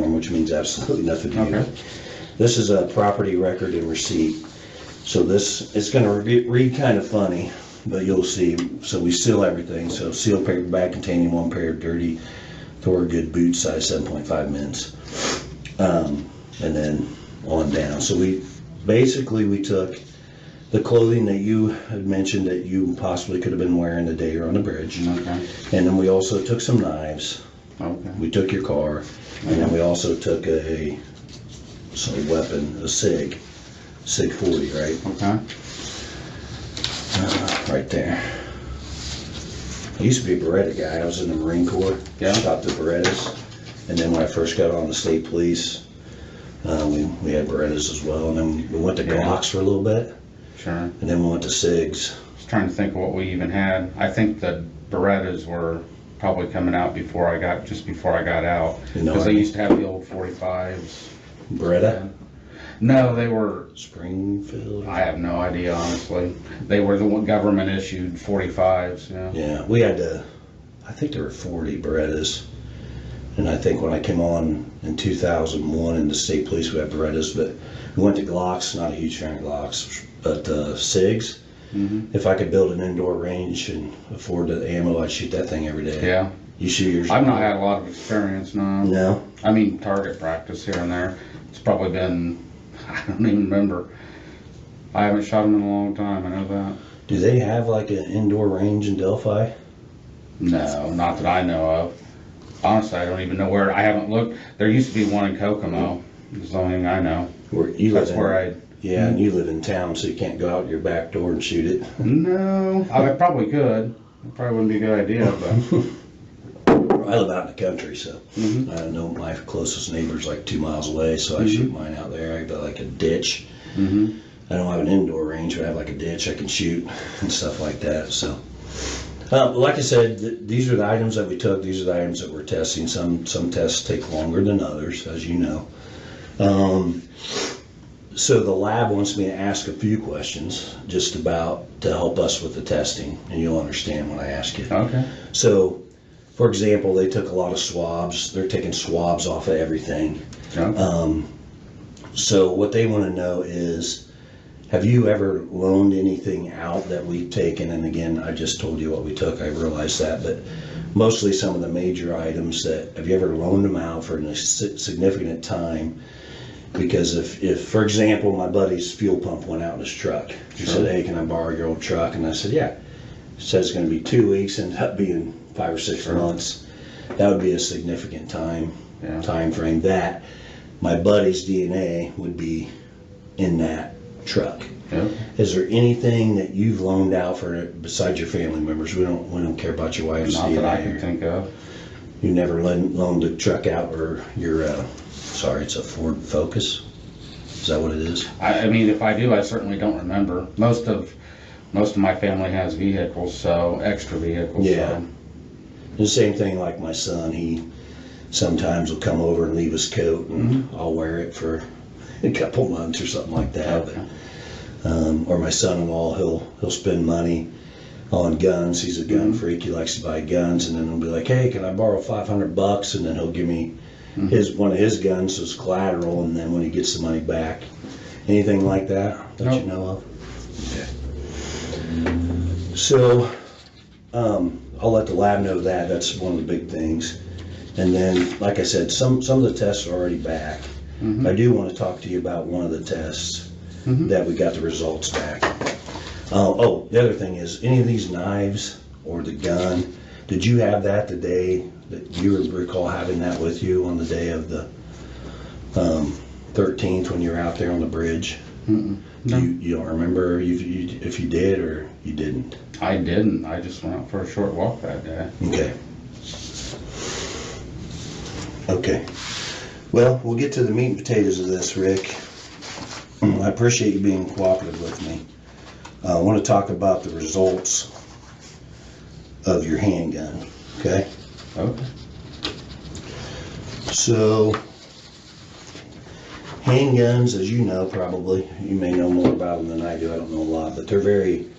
form, which means absolutely nothing to you. Okay. This is a property record and receipt. So this, it's going to read kind of funny, but you'll see. So we seal everything. So sealed paper bag containing 1 pair of dirty Thorgood boots, size 7.5 mins. And then on down. So we took the clothing that you had mentioned that you possibly could have been wearing the day you're on the bridge. Okay. And then we also took some knives. Okay. We took your car. And then we also took a weapon, a SIG 40, right? Okay. Right there. I used to be a Beretta guy. I was in the Marine Corps. Yeah. Shot the Berettas. And then when I first got on the state police, we had Berettas as well. And then we went to Glocks for a little bit. Sure. And then we went to SIGs. I was trying to think of what we even had. I think the Berettas were probably coming out just before I got out. Because they used to have the old 45s. Beretta? No, they were Springfield? I have no idea, honestly. They were the government issued 45s. Yeah. Yeah, we had I think there were 40 Berettas. And I think when I came on in 2001 in the state police, we had Berettas, but we went to Glocks, not a huge fan of Glocks, but SIGs. Mm-hmm. If I could build an indoor range and afford the ammo, I'd shoot that thing every day. Yeah. You shoot yours? I've not had a lot of experience, no. No? I mean, target practice here and there. It's probably been, I don't even remember. I haven't shot them in a long time, I know that. Do they have like an indoor range in Delphi? No, not that I know of. Honestly, I don't even know where. I haven't looked. There used to be one in Kokomo. That's the only thing I know. That's where I. Yeah, and you live in town, so you can't go out your back door and shoot it. No, I probably could. It probably wouldn't be a good idea, but. I live out in the country, so I know my closest neighbor's like 2 miles away, so I shoot mine out there. I got like a ditch. I don't have an indoor range, but I have like a ditch I can shoot and stuff like that. So. Like I said, these are the items that we took. These are the items that we're testing. Some tests take longer than others, as you know. So the lab wants me to ask a few questions just about to help us with the testing, and you'll understand when I ask you. Okay. So, for example, they took a lot of swabs. They're taking swabs off of everything. Okay. So what they want to know is, have you ever loaned anything out that we've taken? And again, I just told you what we took. I realized that, but mostly some of the major items have you ever loaned them out for a significant time? Because if for example, my buddy's fuel pump went out in his truck. He said, hey, can I borrow your old truck? And I said, yeah. He said it's going to be 2 weeks, ended up being 5 or 6 months. That would be a significant time frame. That my buddy's DNA would be in that truck. Yeah. Is there anything that you've loaned out for besides your family members? We don't care about your wife's DNA. Not that I can think of. You never loaned a truck out, or your sorry, it's a Ford Focus. Is that what it is? I mean, if I do, I certainly don't remember. Most of my family has vehicles, so extra vehicles. Yeah. So. The same thing like my son. He sometimes will come over and leave his coat, and I'll wear it for a couple months or something like that. Okay. Or my son-in-law, he'll spend money on guns. He's a gun freak. He likes to buy guns, and then he'll be like, "Hey, can I borrow $500?" And then he'll give me one of his guns as collateral, and then when he gets the money back, anything like that you know of? Okay. So I'll let the lab know that. That's one of the big things. And then, like I said, some of the tests are already back. I do want to talk to you about one of the tests that we got the results back. Oh, the other thing is, any of these knives or the gun, did you have that the day that you recall having that with you on the day of the 13th when you were out there on the bridge? No. You don't remember if you did or you didn't? I didn't. I just went out for a short walk that day. Okay. Okay. Well, we'll get to the meat and potatoes of this, Rick. I appreciate you being cooperative with me. I want to talk about the results of your handgun, okay? Okay. So, handguns, as you know probably, you may know more about them than I do, I don't know a lot, but they're very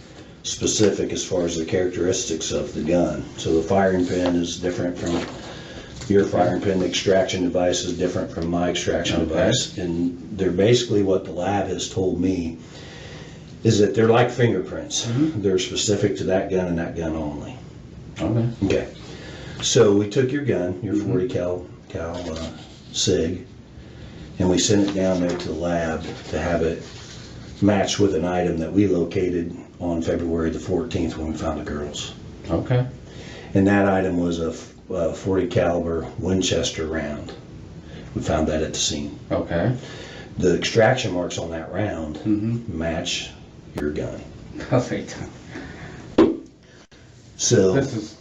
specific as far as the characteristics of the gun. So the firing pin is different from Your firing pin extraction device is different from my extraction device, and they're basically what the lab has told me is that they're like fingerprints. They're specific to that gun and that gun only. Okay. So we took your gun, your 40 cal SIG, and we sent it down there to the lab to have it matched with an item that we located on February the 14th when we found the girls. Okay. And that item was a 40 caliber Winchester round. We found that at the scene. Okay. The extraction marks on that round match your gun. Okay. So this is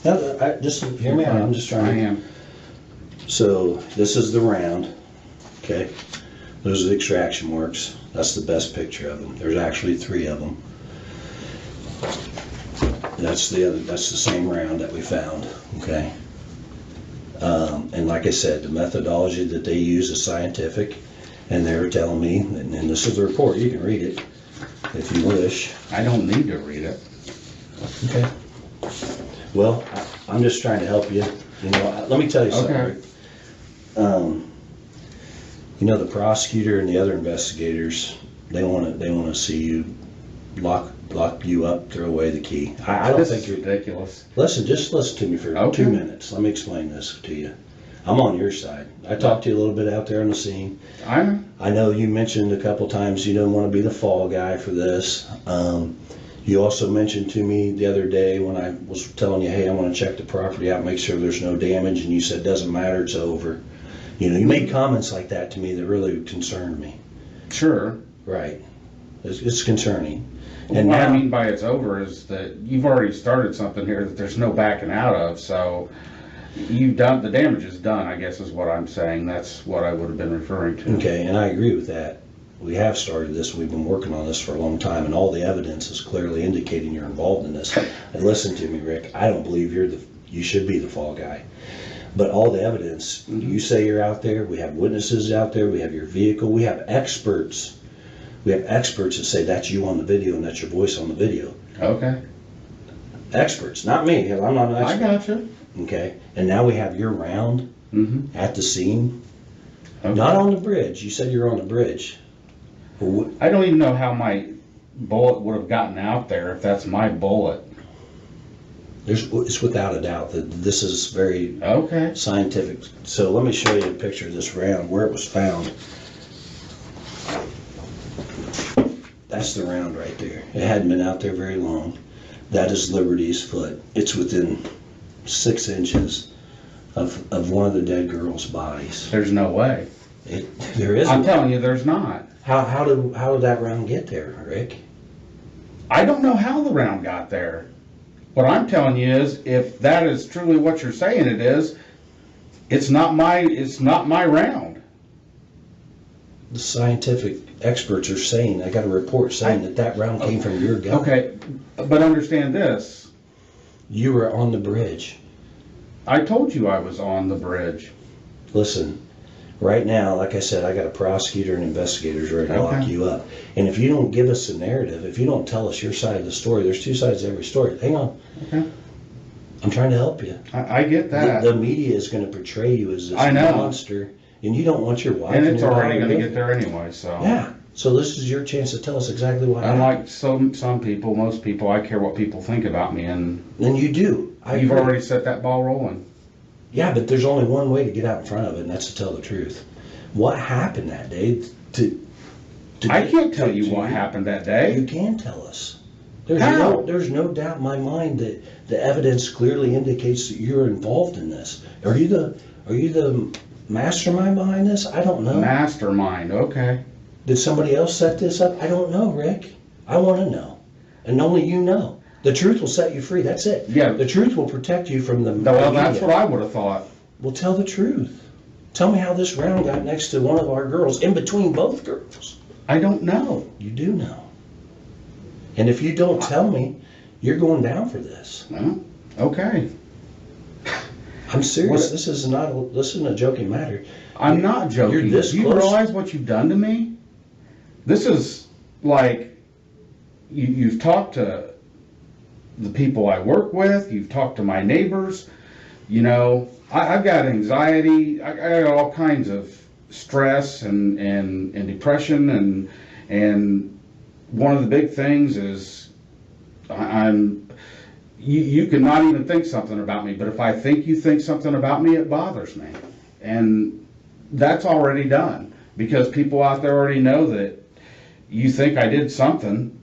okay. Just hear me out. I'm just trying. I am. So this is the round. Okay. Those are the extraction marks. That's the best picture of them. There's actually 3 of them. That's the same round that we found. Okay. And like I said, the methodology that they use is scientific, and they're telling me, and this is the report. You can read it if you wish. I don't need to read it. Okay. Well, I'm just trying to help you. You know, let me tell you something. Okay. You know, the prosecutor and the other investigators, they want to see you lock you up, throw away the key. I don't think you're ridiculous. Listen, just listen to me for 2 minutes. Let me explain this to you. I'm on your side. I talked to you a little bit out there on the scene. I know you mentioned a couple times you don't want to be the fall guy for this. You also mentioned to me the other day when I was telling you, hey, I want to check the property out, make sure there's no damage, and you said, doesn't matter, it's over. You know, you made comments like that to me that really concerned me. Sure. Right. It's concerning. And what I mean by it's over is that you've already started something here that there's no backing out of, so you've done, the damage is done, I guess is what I'm saying. That's what I would have been referring to. Okay, and I agree with that. We have started this, we've been working on this for a long time, and all the evidence is clearly indicating you're involved in this. And listen to me, Rick, I don't believe you should be the fall guy. But all the evidence, you say you're out there, we have witnesses out there, we have your vehicle, we have experts. We have experts that say that's you on the video and that's your voice on the video. Okay. Experts, not me, because I'm not an expert. I gotcha. Okay, and now we have your round at the scene. Okay. Not on the bridge. You said you're on the bridge. I don't even know how my bullet would have gotten out there if that's my bullet. It's without a doubt that this is very scientific. So let me show you a picture of this round, where it was found. That's the round right there. It hadn't been out there very long. That is Liberty's foot. It's within 6 inches of one of the dead girls' bodies. There's no way. There isn't. I'm telling you, there's not. How did that round get there, Rick? I don't know how the round got there. What I'm telling you is, if that is truly what you're saying it is, it's not my round. The scientific experts are saying, I got a report saying that round came from your gun. Okay, but understand this. You were on the bridge. I told you I was on the bridge. Listen, right now, like I said, I got a prosecutor and investigators ready to lock you up. And if you don't give us a narrative, if you don't tell us your side of the story, there's 2 sides to every story. Hang on. Okay. I'm trying to help you. I get that. The media is going to portray you as this monster, and you don't want your wife. And it's already going to get there anyway, so. Yeah. So this is your chance to tell us exactly what happened. Unlike some people, most people, I care what people think about me, and you do. You've already set that ball rolling. Yeah, but there's only one way to get out in front of it, and that's to tell the truth. What happened that day? I can't tell you what happened that day. You can tell us. How? There's no doubt in my mind that the evidence clearly indicates that you're involved in this. Are you the mastermind behind this? I don't know. Mastermind, okay. Did somebody else set this up? I don't know, Rick. I want to know. And only you know. The truth will set you free. That's it. Yeah. The truth will protect you from the Well, that's what I would have thought. Well, tell the truth. Tell me how this round got next to one of our girls, in between both girls. I don't know. You do know. And if you don't tell me, you're going down for this. Well, okay. I'm serious. This isn't a joking matter. I'm not joking. You're this Do you close. realize what you've done to me? This is like, you've talked to the people I work with, you've talked to my neighbors, You know, I've got anxiety. I got all kinds of stress and depression, and one of the big things is you cannot even think something about me, but if I think you think something about me, it bothers me. And that's already done, because people out there already know that you think I did something.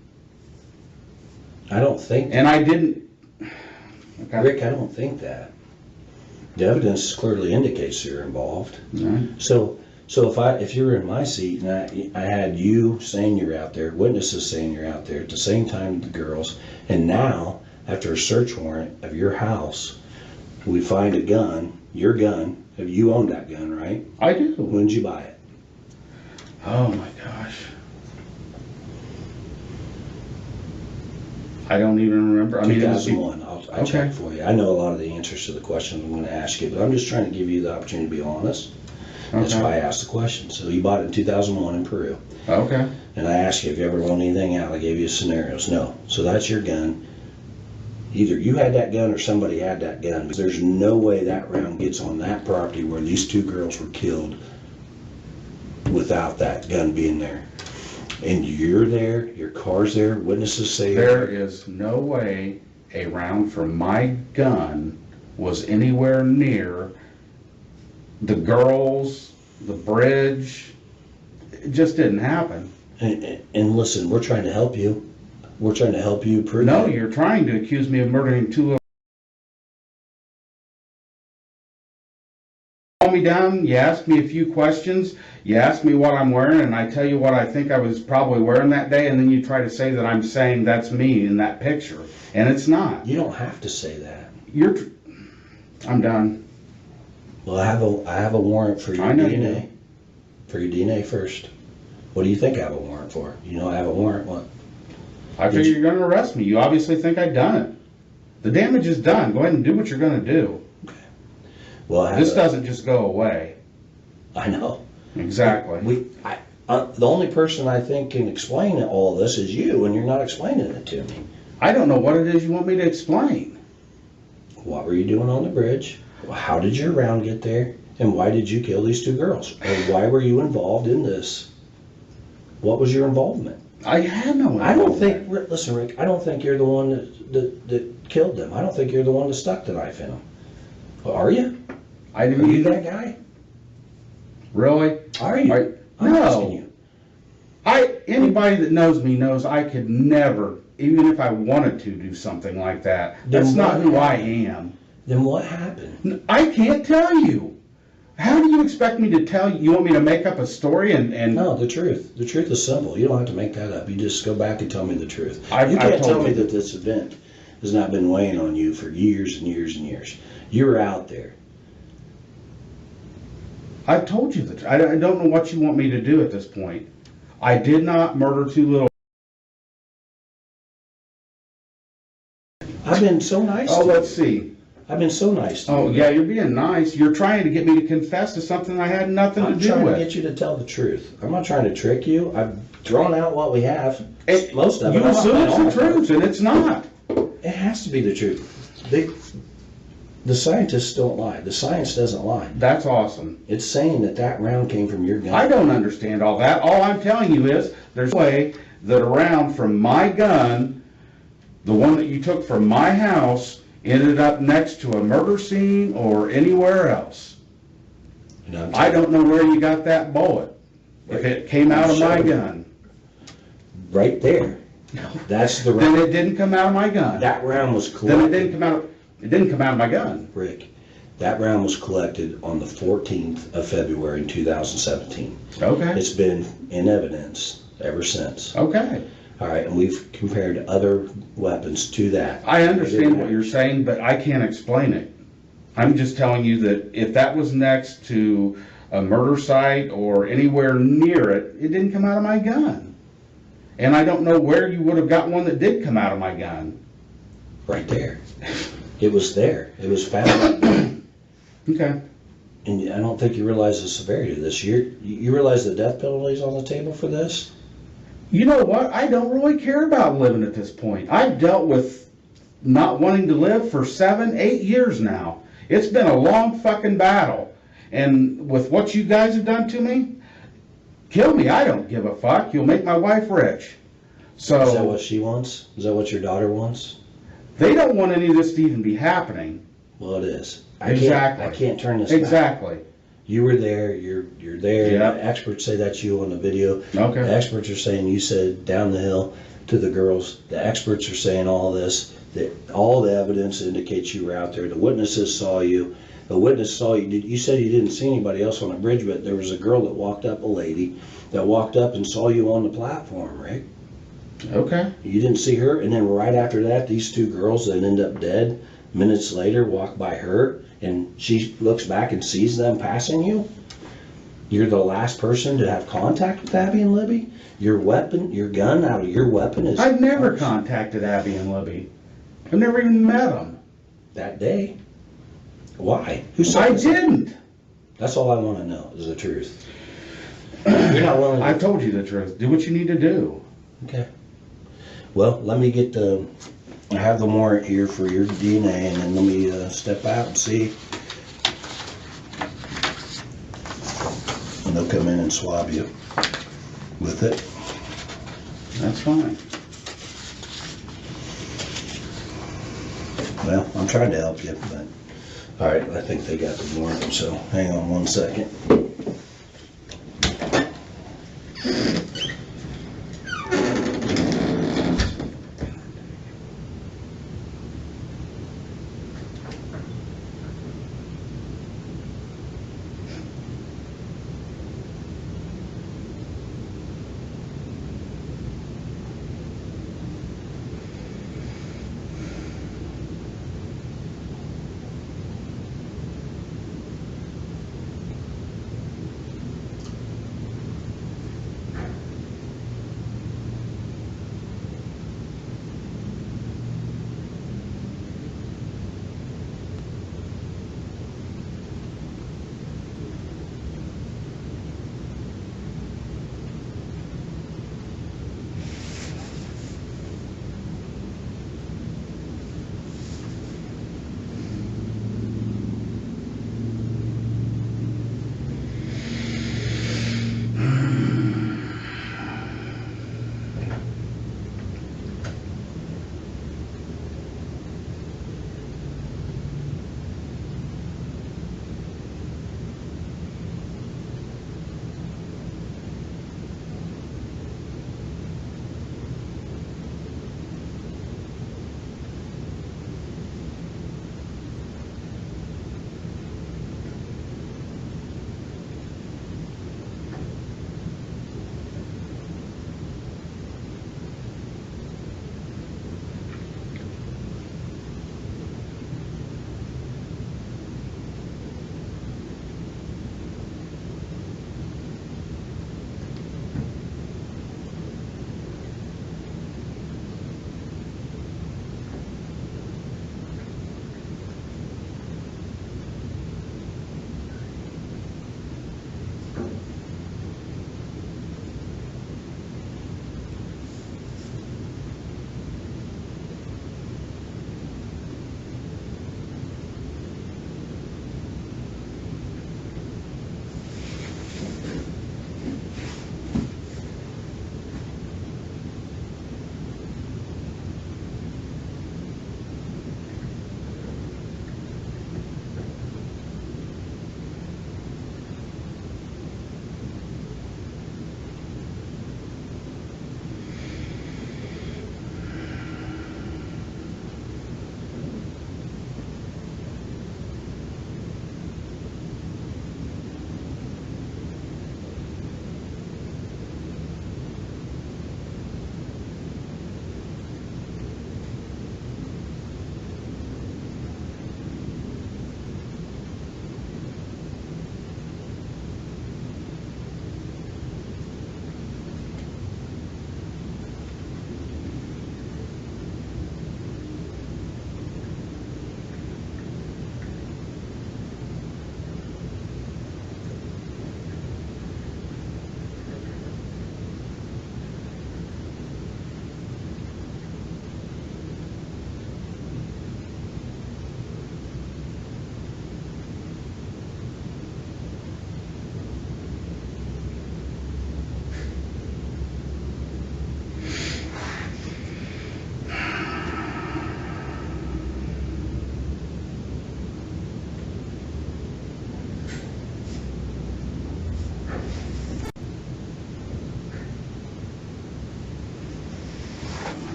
I don't think. And I didn't. Okay. Rick, I don't think that. The evidence clearly indicates you're involved. Right. So if you were in my seat and I had you saying you're out there, witnesses saying you're out there at the same time the girls, and now after a search warrant of your house, we find a gun, your gun. Have you owned that gun, right? I do. When did you buy it? Oh my gosh. I don't even remember. I mean, 2001. I'll check for you. I know a lot of the answers to the questions I'm going to ask you, but I'm just trying to give you the opportunity to be honest. That's why I asked the question. So you bought it in 2001 in Peru. Okay. And I asked you, have you ever loaned anything out? I gave you scenarios. No. So that's your gun. Either you had that gun or somebody had that gun. Because there's no way that round gets on that property where these two girls were killed without that gun being there. And you're there, your car's there, witnesses say there is no way a round from my gun was anywhere near the girls, the bridge. It just didn't happen. And listen, we're trying to help you. We're trying to help you prove No, it. you're trying to accuse me of murdering two little. Calm me down, you ask me a few questions, you ask me what I'm wearing, and I tell you what I think I was probably wearing that day, and then you try to say that I'm saying that's me in that picture, and it's not. You don't have to say that. I'm done. Well, I have a warrant for your DNA. For your DNA first. What do you think I have a warrant for? You know I have a warrant. What? I figure you're going to arrest me. You obviously think I've done it. The damage is done. Go ahead and do what you're going to do. Well, this doesn't just go away. I know. Exactly. The only person I think can explain all this is you, and you're not explaining it to me. I don't know what it is you want me to explain. What were you doing on the bridge? How did your round get there? And why did you kill these two girls? Or why were you involved in this? What was your involvement? I had no involvement. I don't think, listen, Rick, I don't think you're the one that killed them. I don't think you're the one that stuck the knife in them. Well, are you? I didn't. Are you that guy? Really? Are you? I'm asking you. Anybody that knows me knows I could never, even if I wanted to, do something like that. That's not who I am. Then what happened? I can't tell you. How do you expect me to tell you? You want me to make up a story and... No, the truth. The truth is simple. You don't have to make that up. You just go back and tell me the truth. You can't tell me that this event has not been weighing on you for years and years and years. You were out there. I've told you that. I don't know what you want me to do at this point. I did not murder two little... I've been so nice to you. let's see. I've been so nice to you. Oh, yeah, you're being nice. You're trying to get me to confess to something I had nothing to do with. I'm trying to get you to tell the truth. I'm not trying to trick you. I've drawn out what we have. Most of it. You assume it's the truth, and it's not. It has to be the truth. The scientists don't lie. The science doesn't lie. That's awesome. It's saying that round came from your gun. I don't understand all that. All I'm telling you is there's a way that a round from my gun, the one that you took from my house, ended up next to a murder scene or anywhere else. I don't know where you got that bullet. If it came out of my gun. Right there. That's the Then round. it didn't come out of my gun. That round was collected. Then it didn't come out of my gun. Rick, that round was collected on the 14th of February in 2017. Okay. It's been in evidence ever since. Okay. All right, and we've compared other weapons to that. I understand what you're saying, but I can't explain it. I'm just telling you that if that was next to a murder site or anywhere near it, it didn't come out of my gun. And I don't know where you would have got one that did come out of my gun. Right there. It was there. It was found. Okay. And I don't think you realize the severity of this. You realize the death penalty is on the table for this? You know what? I don't really care about living at this point. I've dealt with not wanting to live for 7, 8 years now. It's been a long fucking battle. And with what you guys have done to me, kill me, I don't give a fuck. You'll make my wife rich. So Is that what she wants? Is that what your daughter wants? they don't want any of this to even be happening. Well, it is. Exactly. I can't turn this back. Exactly. You were there, you're there. Yeah. The experts say that's you on the video. Okay. The experts are saying you said down the hill to the girls. The experts are saying all this, that all the evidence indicates you were out there. The witnesses saw you. The witness saw you. You said you didn't see anybody else on the bridge, but there was a girl that walked up, a lady, that walked up and saw you on the platform, Rick. Okay. You didn't see her, and then right after that, these two girls that end up dead, minutes later, walk by her, and she looks back and sees them passing you. You're the last person to have contact with Abby and Libby. Your weapon, your gun out of your weapon is... I've never contacted Abby and Libby. I've never even met them. That day. Why? Who said I this? didn't. That's all I want to know, is the truth. You're not willing to... I've told you the truth. Do what you need to do. Okay. Well, let me get the... I have the warrant here for your DNA, and then let me step out and see. And they'll come in and swab you with it. That's fine. Well, I'm trying to help you, but... All right, I think they got the warrant, so hang on one second.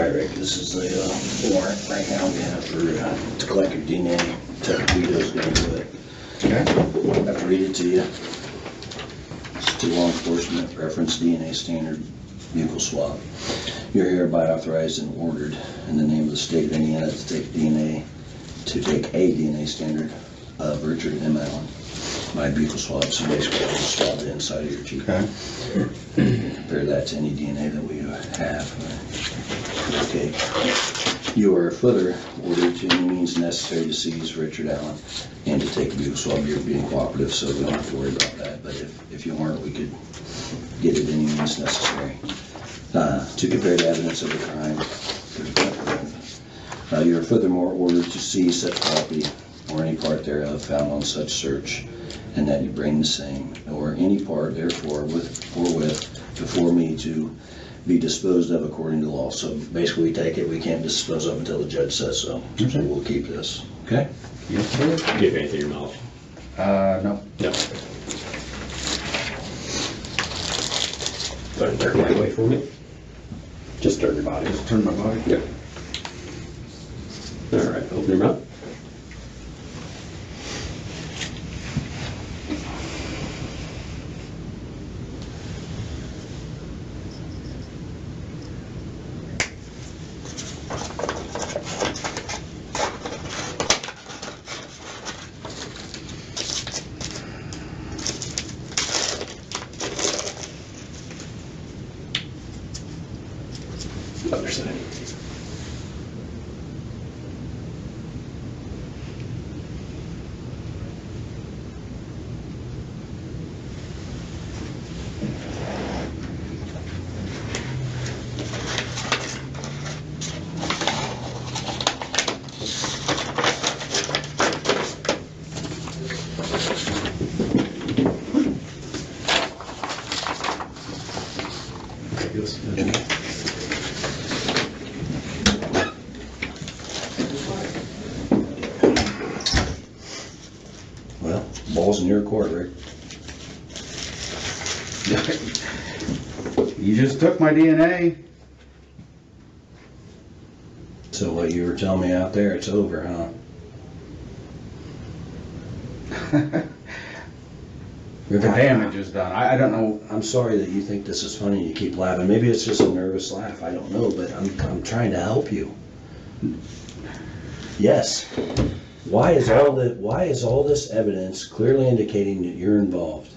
right, Rick, this is the warrant right now we have for to collect your DNA. Vito's gonna do it. Okay. I have to read it to you. It's to law enforcement, reference DNA standard, vehicle swab. You're hereby authorized and ordered in the name of the state of Indiana to take a DNA standard of Richard M. Allen. My vehicle swab, so basically I'll just swab the inside of your teeth. Okay. Compare that to any DNA that we have. Okay. You are further ordered to any means necessary to seize Richard Allen and to take a vehicle swab. You're being cooperative, so we don't have to worry about that. But if you weren't, we could get it any means necessary. To compare the evidence of the crime. You are furthermore ordered to seize such property or any part thereof found on such search, and that you bring the same or any part therefore with before me to be disposed of according to law. So basically we take it, we can't dispose of until the judge says so. Okay. So we'll keep this. Okay? Yes, sir. Do you have anything in your mouth? No. No. Go ahead and turn my way for me. Just turn your body. Just turn my body? Yep. All right, open your mouth. Other side. Okay. Well, ball's in your court, Rick. You just took my DNA. So what you were telling me out there, it's over, huh? The damage is done. I don't know. I'm sorry that you think this is funny and you keep laughing. Maybe it's just a nervous laugh, I don't know, but I'm trying to help you. Yes. Why is all this evidence clearly indicating that you're involved?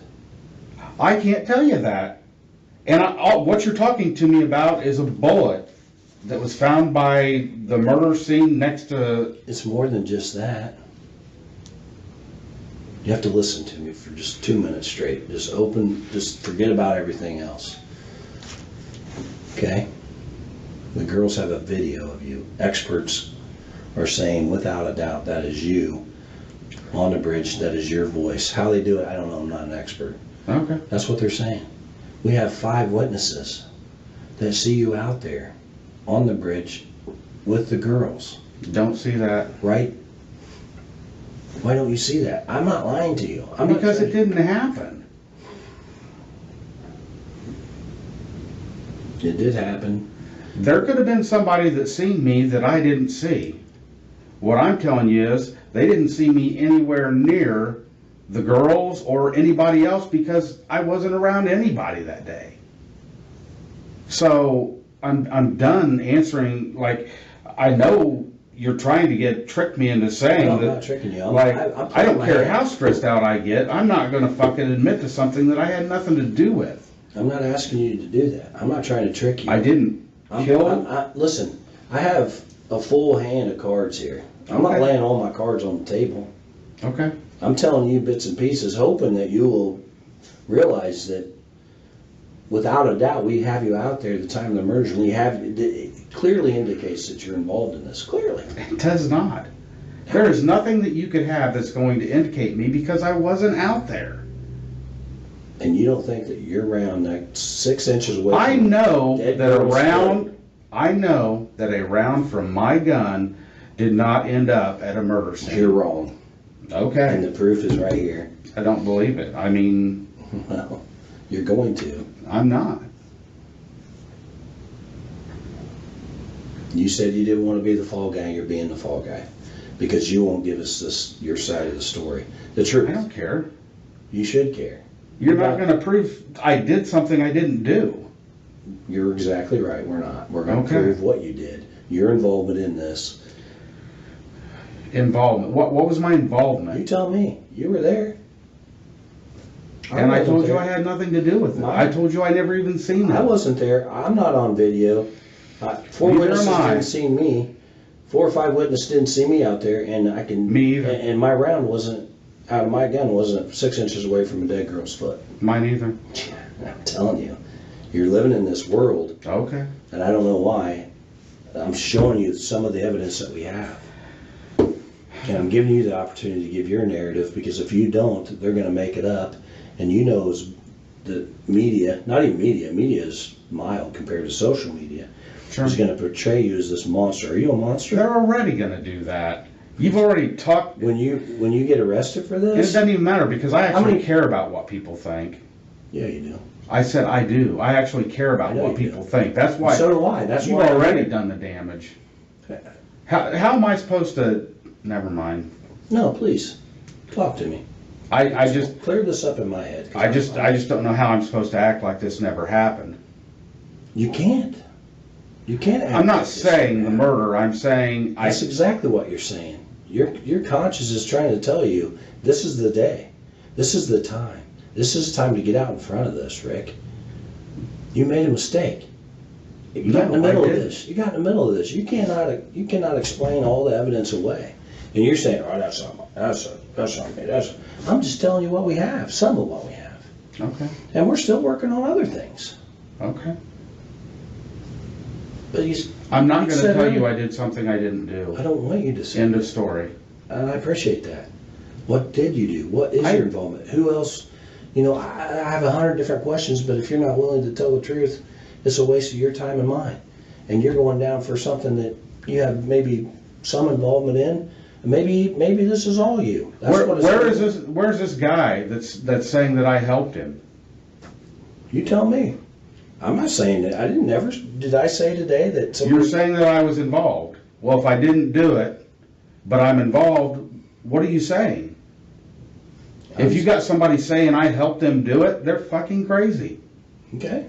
I can't tell you that. And what you're talking to me about is a bullet that was found by the murder scene next to... It's more than just that. You have to listen to me for just 2 minutes straight. Just forget about everything else. Okay? The girls have a video of you. Experts are saying without a doubt that is you on the bridge, that is your voice. How they do it, I don't know, I'm not an expert. Okay. That's what they're saying. We have 5 witnesses that see you out there on the bridge with the girls. Don't see that. Right? Why don't you see that? I'm not lying to you. Because it didn't happen. It did happen. There could have been somebody that seen me that I didn't see. What I'm telling you is they didn't see me anywhere near the girls or anybody else because I wasn't around anybody that day. So I'm done answering. Like, I know you're trying to trick me into saying No, I'm that. not tricking you. I don't care how stressed out I get. I'm not going to fucking admit to something that I had nothing to do with. I'm not asking you to do that. I'm not trying to trick you. I didn't kill. Listen, I have a full hand of cards here. I'm not Okay. laying all my cards on the table. Okay. I'm telling you bits and pieces, hoping that you will realize that without a doubt, we have you out there at the time of the murder. It clearly indicates that you're involved in this. Clearly. It does not. There is nothing that you could have that's going to indicate me because I wasn't out there. And you don't think that you're around like 6 inches away I from know dead that girl's a round from my gun did not end up at a murder scene. You're wrong. And Okay. the proof is right here. I don't believe it. I mean, Well, you're going to. I'm not. You said you didn't want to be the fall guy, you're being the fall guy. Because you won't give us your side of the story. The truth. I don't care. You should care. You're not going to prove I did something I didn't do. You're exactly right, we're not. We're going to Okay. prove what you did. Your involvement in this. Involvement. What was my You involvement? tell me. You were there. And I wasn't told you there. I had nothing to do with it. I told you I never even seen I them. wasn't there. I'm not on video. 4 Neither witnesses am I. didn't see me. 4 or 5 witnesses didn't see me out there, and I can. Me either. And my round wasn't out of my gun. Wasn't 6 inches away from a dead girl's foot. Mine either. I'm telling you, you're living in this world, Okay. and I don't know why. I'm showing you some of the evidence that we have. And I'm giving you the opportunity to give your narrative, because if you don't, they're going to make it up. And you know, the media, not even media is mild compared to social media, Sure. is going to portray you as this monster. Are you a monster? They're already going to do that. You've already talked. When you get arrested for It this? doesn't even matter because I actually many- care about what people think. Yeah, you do. I said I do. I actually care I about know what you people do. think. That's why. So do I. That's You've why I'm already here. done the damage. How am I supposed to? Never mind. No, please, talk to me. I just Clear this up in my head. I just don't know how I'm supposed to act like this never happened. You can't. You can't act I'm not like this. saying the murder. I'm saying That's exactly what you're saying. Your conscience is trying to tell you this is the day. This is the time. This is time to get out in front of this, Rick. You made a mistake. You got in the No, I middle of didn't. this. You got in the middle of this. You cannot explain all the evidence away. And you're saying, oh, that's not me. I'm just telling you what we have, some of what we have. Okay. And we're still working on other things. Okay. But I'm not going to said tell earlier- you I did something I didn't do. I don't want you to say. End of story. And I appreciate that. What did you do? What is your involvement? Who else? You know, I have 100 different questions, but if you're not willing to tell the truth, it's a waste of your time and mine. And you're going down for something that you have maybe some involvement in. Maybe this is all you. That's what it's Where's this guy that's saying that I helped him? You tell me. I'm not saying that. Did I say today that You're somebody? saying that I was involved. Well, if I didn't do it, but I'm involved, what are you saying? If you got somebody saying I helped them do it, they're fucking crazy. Okay.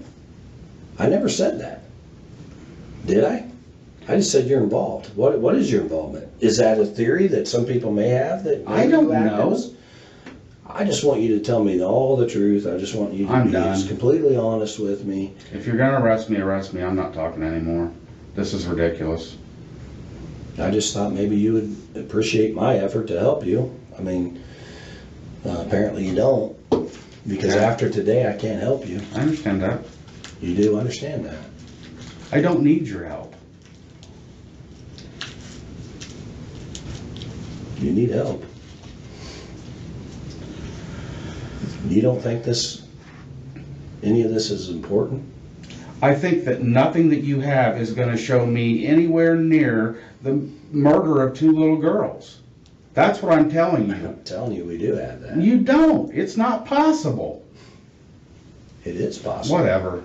I never said that. Did I? I just said you're involved. What is your involvement? Is that a theory that some people may have that I don't you act know. as? I just want you to tell me all the truth. I just want you to I'm be done. as completely honest with me. If you're gonna arrest me, arrest me. I'm not talking anymore. This is ridiculous. I just thought maybe you would appreciate my effort to help you. I mean, apparently you don't, because Yeah. after today I can't help you. I understand that. You do understand that. I don't need your help. You need help. You don't think any of this is important? I think that nothing that you have is gonna show me anywhere near the murder of 2 little girls. That's what I'm telling you. I'm telling you, we do have that. You don't. It's not possible. It is possible. Whatever.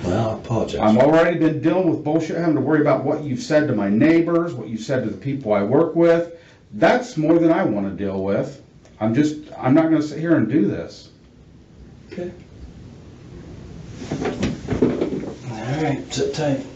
Well, I apologize. I've already been dealing with bullshit, having to worry about what you've said to my neighbors, what you've said to the people I work with. That's more than I want to deal with. I'm not going to sit here and do this. Okay. All right, sit tight.